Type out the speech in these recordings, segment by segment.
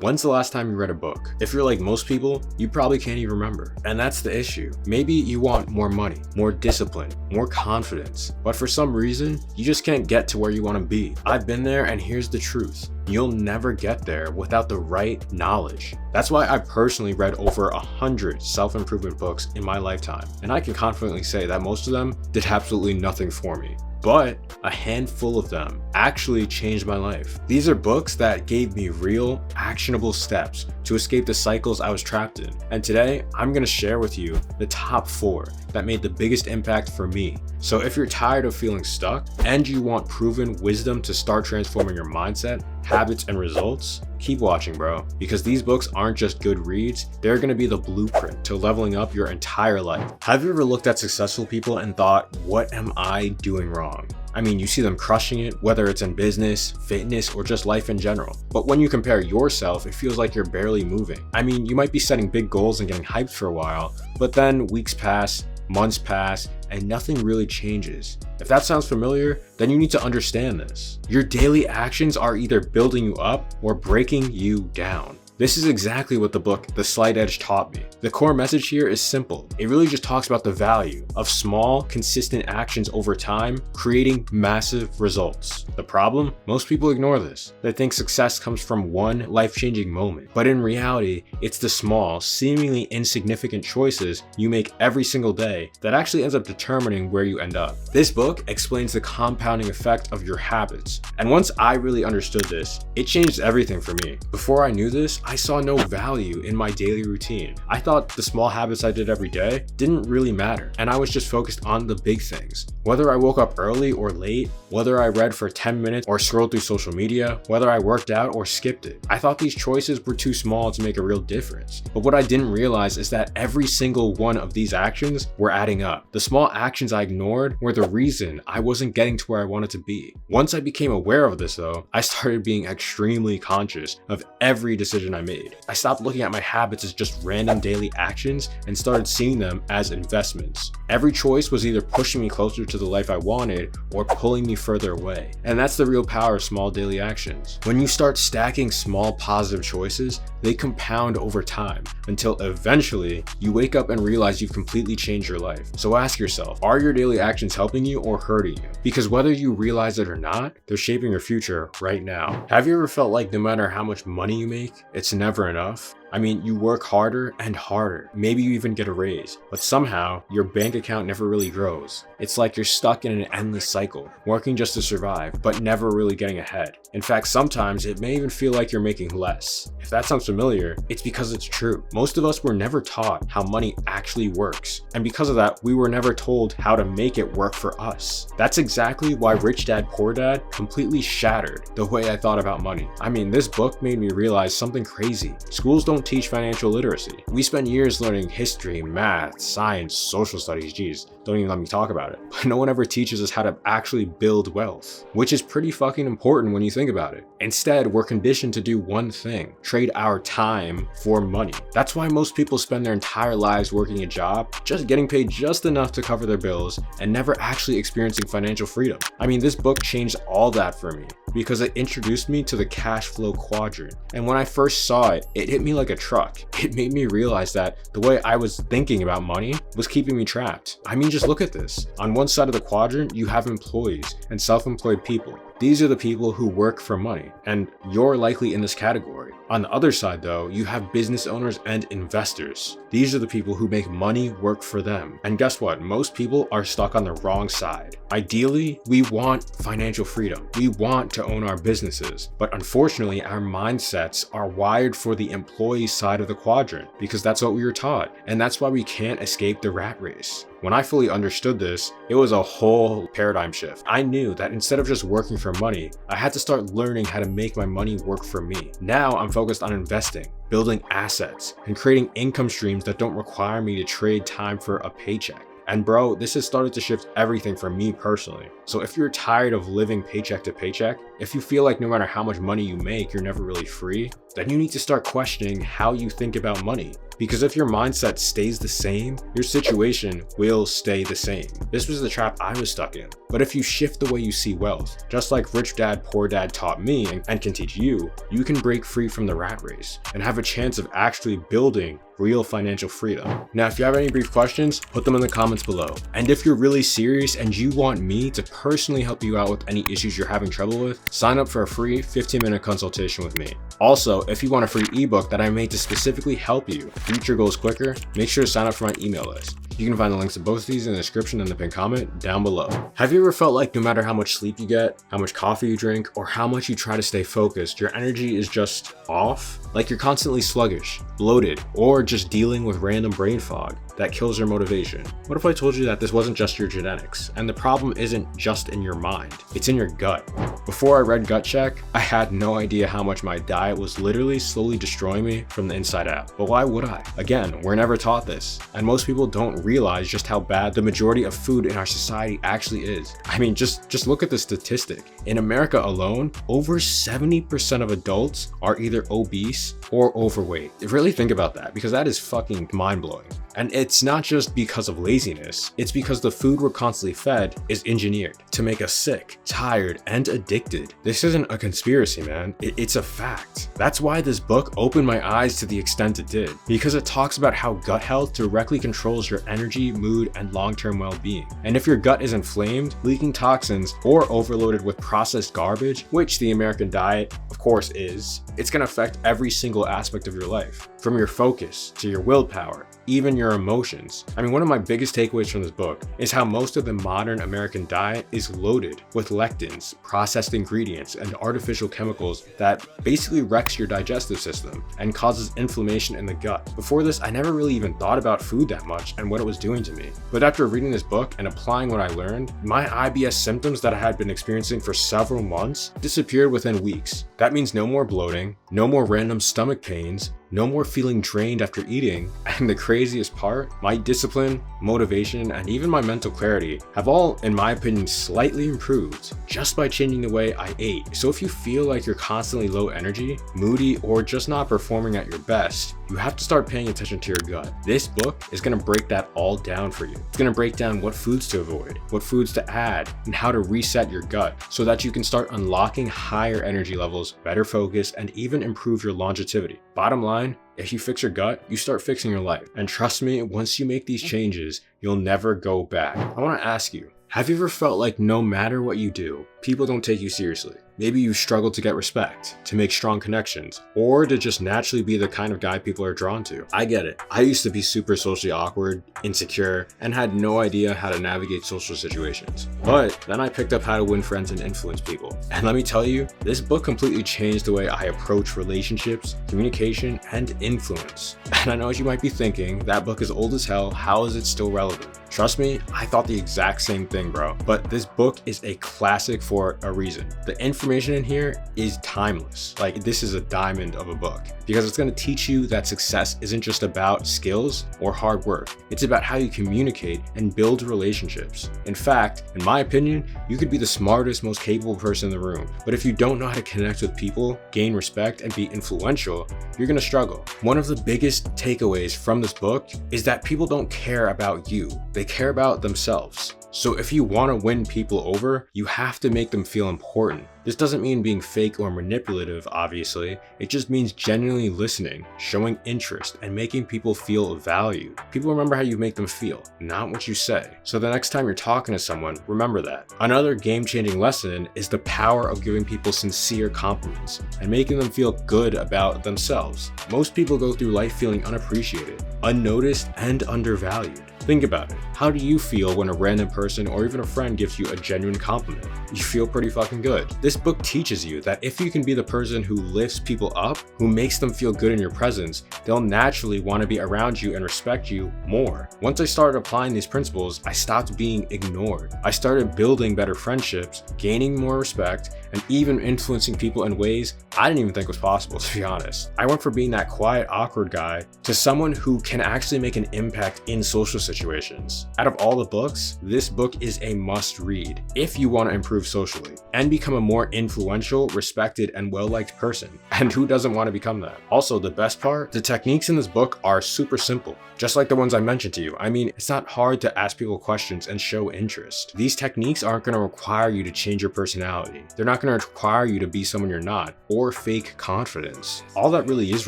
When's the last time you read a book? If you're like most people, you probably can't even remember. And that's the issue. Maybe you want more money, more discipline, more confidence, but for some reason, you just can't get to where you want to be. I've been there, and here's the truth. You'll never get there without the right knowledge. That's why I personally read over 100 self-improvement books in my lifetime, and I can confidently say that most of them did absolutely nothing for me. But a handful of them actually changed my life. These are books that gave me real, actionable steps to escape the cycles I was trapped in. And today, I'm gonna share with you the top 4 that made the biggest impact for me. So if you're tired of feeling stuck and you want proven wisdom to start transforming your mindset, habits, and results, keep watching, bro. Because these books aren't just good reads, they're gonna be the blueprint to leveling up your entire life. Have you ever looked at successful people and thought, what am I doing wrong? I mean, you see them crushing it, whether it's in business, fitness, or just life in general. But when you compare yourself, it feels like you're barely moving. I mean, you might be setting big goals and getting hyped for a while, but then weeks pass, months pass, and nothing really changes. If that sounds familiar, then you need to understand this. Your daily actions are either building you up or breaking you down. This is exactly what the book The Slight Edge taught me. The core message here is simple. It really just talks about the value of small, consistent actions over time, creating massive results. The problem? Most people ignore this. They think success comes from one life-changing moment. But in reality, it's the small, seemingly insignificant choices you make every single day that actually ends up determining where you end up. This book explains the compounding effect of your habits. And once I really understood this, it changed everything for me. Before I knew this, I saw no value in my daily routine. I thought the small habits I did every day didn't really matter, and I was just focused on the big things. Whether I woke up early or late, whether I read for 10 minutes or scrolled through social media, whether I worked out or skipped it. I thought these choices were too small to make a real difference. But what I didn't realize is that every single one of these actions were adding up. The small actions I ignored were the reason I wasn't getting to where I wanted to be. Once I became aware of this though, I started being extremely conscious of every decision I made. I stopped looking at my habits as just random daily actions and started seeing them as investments. Every choice was either pushing me closer to the life I wanted or pulling me further away. And that's the real power of small daily actions. When you start stacking small positive choices, they compound over time until eventually you wake up and realize you've completely changed your life. So ask yourself, are your daily actions helping you or hurting you? Because whether you realize it or not, they're shaping your future right now. Have you ever felt like no matter how much money you make, it's never enough? I mean, you work harder and harder. Maybe you even get a raise, but somehow your bank account never really grows. It's like you're stuck in an endless cycle, working just to survive, but never really getting ahead. In fact, sometimes it may even feel like you're making less. If that sounds familiar, it's because it's true. Most of us were never taught how money actually works. And because of that, we were never told how to make it work for us. That's exactly why Rich Dad Poor Dad completely shattered the way I thought about money. I mean, this book made me realize something crazy. Schools don't teach financial literacy. We spend years learning history, math, science, social studies, geez, don't even let me talk about it. But no one ever teaches us how to actually build wealth, which is pretty fucking important when you think about it. Instead, we're conditioned to do one thing, trade our time for money. That's why most people spend their entire lives working a job, just getting paid just enough to cover their bills and never actually experiencing financial freedom. I mean, this book changed all that for me because it introduced me to the cash flow quadrant. And when I first saw it, it hit me like a truck. It made me realize that the way I was thinking about money was keeping me trapped. I mean, just look at this. On one side of the quadrant, you have employees and self-employed people. These are the people who work for money, and you're likely in this category. On the other side though, you have business owners and investors. These are the people who make money work for them. And guess what? Most people are stuck on the wrong side. Ideally, we want financial freedom. We want to own our businesses. But unfortunately, our mindsets are wired for the employee side of the quadrant because that's what we were taught. And that's why we can't escape the rat race. When I fully understood this, it was a whole paradigm shift. I knew that instead of just working for money, I had to start learning how to make my money work for me. Now I'm focused on investing, building assets, and creating income streams that don't require me to trade time for a paycheck. And bro, this has started to shift everything for me personally. So if you're tired of living paycheck to paycheck, if you feel like no matter how much money you make, you're never really free, then you need to start questioning how you think about money. Because if your mindset stays the same, your situation will stay the same. This was the trap I was stuck in. But if you shift the way you see wealth, just like Rich Dad Poor Dad taught me and can teach you, you can break free from the rat race and have a chance of actually building real financial freedom. Now, if you have any brief questions, put them in the comments below. And if you're really serious and you want me to personally help you out with any issues you're having trouble with, sign up for a free 15-minute consultation with me. Also, if you want a free ebook that I made to specifically help you reach your goals quicker, make sure to sign up for my email list. You can find the links to both of these in the description and the pinned comment down below. Have you ever felt like no matter how much sleep you get, how much coffee you drink, or how much you try to stay focused, your energy is just off? Like you're constantly sluggish, bloated, or just dealing with random brain fog that kills your motivation? What if I told you that this wasn't just your genetics, and the problem isn't just in your mind, it's in your gut? Before I read Gut Check, I had no idea how much my diet was literally slowly destroying me from the inside out. But why would I? Again, we're never taught this, and most people don't realize just how bad the majority of food in our society actually is. I mean, just look at the statistic. In America alone, over 70% of adults are either obese or overweight. Really think about that, because that is fucking mind-blowing. And it's not just because of laziness, it's because the food we're constantly fed is engineered to make us sick, tired, and addicted. This isn't a conspiracy, man. It's a fact. That's why this book opened my eyes to the extent it did, because it talks about how gut health directly controls your energy, mood, and long-term well-being. And if your gut is inflamed, leaking toxins, or overloaded with processed garbage, which the American diet, of course, is, it's gonna affect every single aspect of your life, from your focus to your willpower, even your emotions. I mean, one of my biggest takeaways from this book is how most of the modern American diet is loaded with lectins, processed ingredients, and artificial chemicals that basically wrecks your digestive system and causes inflammation in the gut. Before this, I never really even thought about food that much and what it was doing to me. But after reading this book and applying what I learned, my IBS symptoms that I had been experiencing for several months disappeared within weeks. That means no more bloating, no more random stomach pains, no more feeling drained after eating, and the craziest part, my discipline, motivation, and even my mental clarity have all, in my opinion, slightly improved just by changing the way I ate. So if you feel like you're constantly low energy, moody, or just not performing at your best, you have to start paying attention to your gut. This book is gonna break that all down for you. It's gonna break down what foods to avoid, what foods to add, and how to reset your gut so that you can start unlocking higher energy levels, better focus, and even improve your longevity. Bottom line, if you fix your gut, you start fixing your life. And trust me, once you make these changes, you'll never go back. I wanna ask you, have you ever felt like no matter what you do, people don't take you seriously? Maybe you struggle to get respect, to make strong connections, or to just naturally be the kind of guy people are drawn to. I get it. I used to be super socially awkward, insecure, and had no idea how to navigate social situations. But then I picked up how to win friends and influence people. And let me tell you, this book completely changed the way I approach relationships, communication, and influence. And I know what you might be thinking, that book is old as hell, how is it still relevant? Trust me, I thought the exact same thing, bro. But this book is a classic for a reason. The information in here is timeless. Like, this is a diamond of a book, because it's gonna teach you that success isn't just about skills or hard work. It's about how you communicate and build relationships. In fact, in my opinion, you could be the smartest, most capable person in the room, but if you don't know how to connect with people, gain respect, and be influential, you're gonna struggle. One of the biggest takeaways from this book is that people don't care about you. They care about themselves. So if you want to win people over, you have to make them feel important. This doesn't mean being fake or manipulative, obviously. It just means genuinely listening, showing interest, and making people feel valued. People remember how you make them feel, not what you say. So the next time you're talking to someone, remember that. Another game-changing lesson is the power of giving people sincere compliments and making them feel good about themselves. Most people go through life feeling unappreciated, unnoticed, and undervalued. Think about it. How do you feel when a random person or even a friend gives you a genuine compliment? You feel pretty fucking good. This book teaches you that if you can be the person who lifts people up, who makes them feel good in your presence, they'll naturally want to be around you and respect you more. Once I started applying these principles, I stopped being ignored. I started building better friendships, gaining more respect, and even influencing people in ways I didn't even think was possible, to be honest. I went from being that quiet, awkward guy to someone who can actually make an impact in social situations situations. Out of all the books, this book is a must read if you want to improve socially and become a more influential, respected, and well-liked person. And who doesn't want to become that? Also, the best part, the techniques in this book are super simple, just like the ones I mentioned to you. I mean, it's not hard to ask people questions and show interest. These techniques aren't going to require you to change your personality. They're not going to require you to be someone you're not or fake confidence. All that really is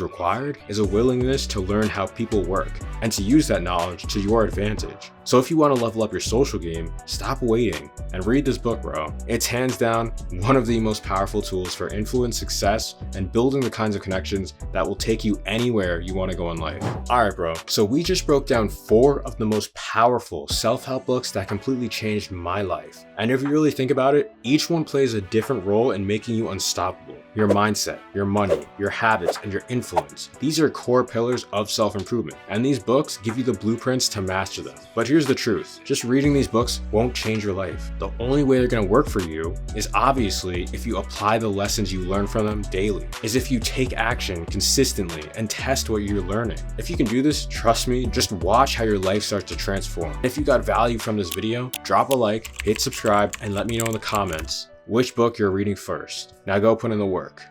required is a willingness to learn how people work and to use that knowledge to your advantage. So if you want to level up your social game, stop waiting and read this book, bro. It's hands down one of the most powerful tools for influence, success, and building the kinds of connections that will take you anywhere you want to go in life. Alright, bro. So we just broke down 4 of the most powerful self-help books that completely changed my life. And if you really think about it, each one plays a different role in making you unstoppable. Your mindset, your money, your habits, and your influence. These are core pillars of self-improvement, and these books give you the blueprints to master them. But here's the truth, just reading these books won't change your life. The only way they're gonna work for you is obviously if you apply the lessons you learn from them daily, is if you take action consistently and test what you're learning. If you can do this, trust me, just watch how your life starts to transform. If you got value from this video, drop a like, hit subscribe, and let me know in the comments which book you're reading first. Now go put in the work.